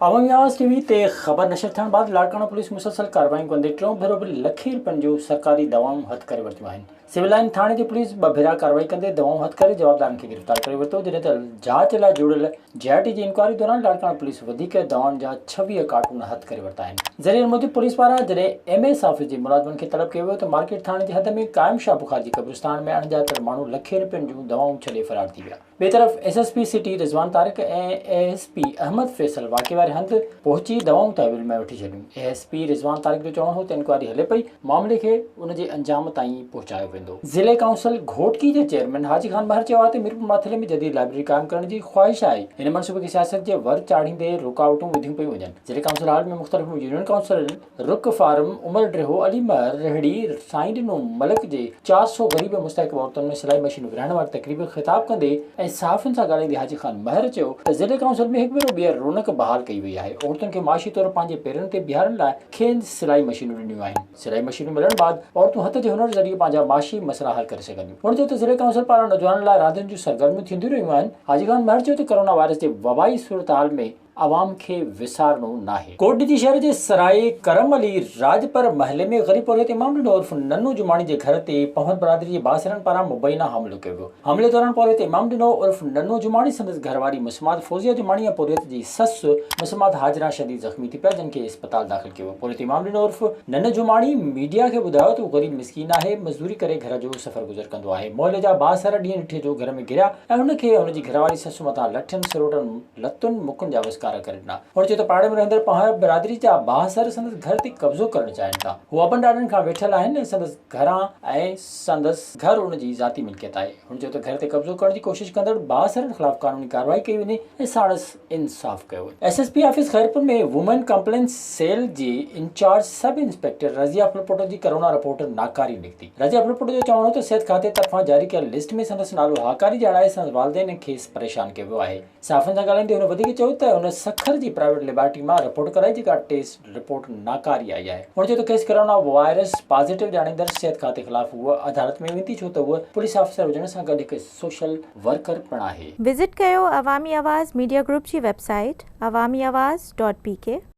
अवामी आवाज़ टीवी ते ख़बर नशर थियण बाद लाड़काना पुलिस मुसलसल कार्रवाई कंदे टियों भेरो बि लखे रुपयनि जो सरकारी दवाऊं हथ करे वरितियूं आहिनि। सिविल लाइन थाणे जी पुलिस ॿ भेरा कार्रवाई कंदे दवाऊं हथ करे जवाबदारनि खे गिरफ़्तार करे वरितो, जॾहिं त जांच लाइ जुड़ियल JIT जी इंक्वायरी दौरान लाड़काना पुलिस वधीक दवाउनि जा 26 कार्टून हथ करे वरिता आहिनि। ज़रिए मूजिब पुलिस पारां जॾहिं MS ऑफिस जे मुलाज़िमनि खे तलब कयो वियो त मार्केट थाणे जी हद में कायम शाह बुखारी कब्रिस्तान में अणॼातल माण्हू लखे रुपयनि जूं दवाऊं छॾे फरार थी विया। ॿिए तरफ़ SSP सिटी रिज़वान तारिक ऐं ASP अहमद फैसल वाक़े वारे हंधि पहुची दवाऊं तहवील में वठी छॾियूं। ASP रिज़वान तारिक जो चवणु हो त इंक्वायरी हले पई, मामले खे उन जे अंजाम ताईं पहुचायो वेंदो। ज़िले काउंसिल घोटकी जे चेयरमैन हाजी खान महर चयो आहे त मीरपुर माथिले में जदीद लाइब्रेरी क़ाइम करण जी ख़्वाहिश आहे। हिन मनसूबे खे सियासत जे वर चाढ़ींदे रुकावटूं विधियूं पियूं वञनि। ज़िले काउंसिल हाल में मुख़्तलिफ़ यूनियन काउंसिल रुक फार्म उमर ड्रेहो अली महर रेहड़ी साईं ॾिनो मलिक जे 400 ग़रीब मुस्तहिक औरतुनि में सिलाई मशीन विरहाइण वारी तक़रीब ख़िताब कंदे ऐं सहाफ़ियुनि सां ॻाल्हाईंदे हाजी खान महर चयो त ज़िले काउंसिल में हिकु भेरो ॿीहर रौनक बहाल कई वई आहे। औरतुनि खे माशी तौर पंहिंजे पेरनि ते बीहारण लाइ खेनि सिलाई मशीनूं ॾिनियूं आहिनि। सिलाई मशीनूं मिलण बाद औरतूं हथ जे हुनर ज़रिए पंहिंजा माशी मसइला हल करे सघंदियूं। हुन चयो त ज़िले काउंसिल पारां नौजवाननि लाइ रांदियुनि जूं सरगर्मियूं थींदियूं रहियूं आहिनि। हाजी खान महर चयो त कोरोना वायरस जे वबाई सूरतहाल में आवाम खे विसारणो नाहे। कोटडी शहर जे सराय करम अली राजपर महले में ग़रीब औरत इमाम ॾिनो उर्फ नन्नू जुमाणी जे घर ते पवन बरादरी जे बासरनि पारां मुबैना हमलो कयो वियो। हमले दौरान औरत इमाम ॾिनो उर्फ नन्नू जुमाणी संदसि घरवारी मुस्मात फौजिया जुमाणी ऐं औरत जी ससु मुस्मात हाजरा शदीद ज़ख़्मी थी पिया, जिन खे इस्पताल दाख़िल कयो। औरत इमाम ॾिनो उर्फ नन्न जुमाणी मीडिया खे ॿुधायो त उहो ग़रीब मिसकीन आहे, मज़दूरी करे घर जो सफ़र गुज़र कंदो आहे। मोहल्ले जा बासर ॾींहं ॾिठे जो घर में घिरिया ऐं हुनखे हुनजी घरवारी ससु मथां लठनि सिरोटनि लतुनि मुकुनि जा वस्कारा करे ॾिना। हुन चयो त पाड़े में रहंदड़ पहाड़ बिरादरी जा बासर संदसि घर ते कब्ज़ो करणु चाहिनि था। हू अबनि ॾाॾनि खां वेठल आहिनि ऐं संदसि घरां ऐं संदसि घर उनजी ज़ाती मिल्कियत आहे। हुन चयो त घर ते कब्ज़ो करण जी कोशिशि कंदड़ बासरनि ख़िलाफ़ कानूनी कार्रवाई कई वञे ऐं साणसि इंसाफ़ कयो वञे। SSP ऑफिस ख़ैरपुर में वुमेन कंप्लेंट सेल जी इंचार्ज सब इंस्पेक्टर रज़िया फुलपोटो जी कोरोना रिपोर्ट नाकारी निकिती। रज़िया फुलपोटो जो चवणो त सिहत खाते तरफ़ां जारी कयल लिस्ट में संदसि नालो हाकारी ॼाणाए संदसि वालिदैन खेसि परेशान कयो वियो आहे। सहाफ़ियुनि सां ॻाल्हाईंदे हुन वधीक चयो त हुन सखर जी प्राइवेट लेबोरेटरी मां रिपोर्ट कराई, जेका टेस्ट रिपोर्ट नाकारी आई आहे। हुन चयो त खेसि कोरोना वायरस पॉज़िटिव ॼाणींदड़ सिहत खाते ख़िलाफ़ उहा अदालत में वेंदी, छो त उहा पुलिस ऑफिसर हुजण सां गॾु हिकु सोशल वर्कर पिणु आहे। विज़िट कयो अवामी आवाज़ मीडिया ग्रुप जी वेबसाइट awamiawaz.pk